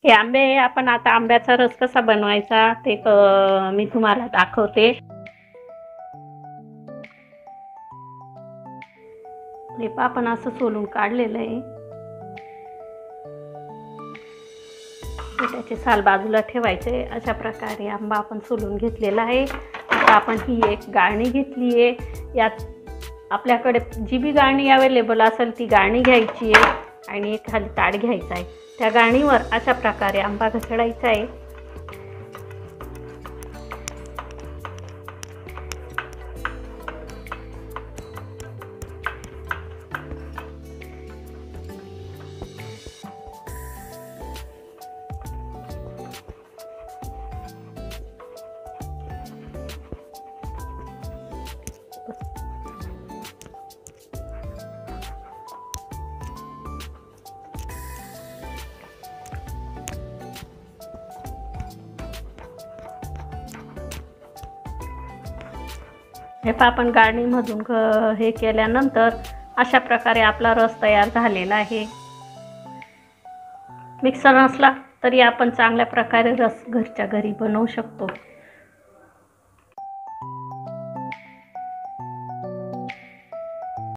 हे आंबे आपण आता आंब्याचा रस कसा बनवायचा ते मी तुम्हाला दाखवते। हे आपण असं सोलून काढलेलं आहे, त्याची साल बाजूला ठेवायचे। अशा प्रकारे आंबा आपण सोलून घेतलेला आहे। आता आपण ही एक गाळणी घेतली आहे, यात आपल्याकडे जी बी गाळणी अवेलेबल असेल ती गाळणी घ्यायची आहे आणि एक खाली ताट घ्यायचा आहे। त्या गाळणीवर अशा प्रकारे आंबा घसडायचा आहे। हे आपण गाळणीमधून हे केल्यानंतर अशा प्रकारे आपला रस तयार झालेला आहे। मिक्सर नसला तरी आपण चांगल्या प्रकारे रस घरच्या घरी बनवू शकतो।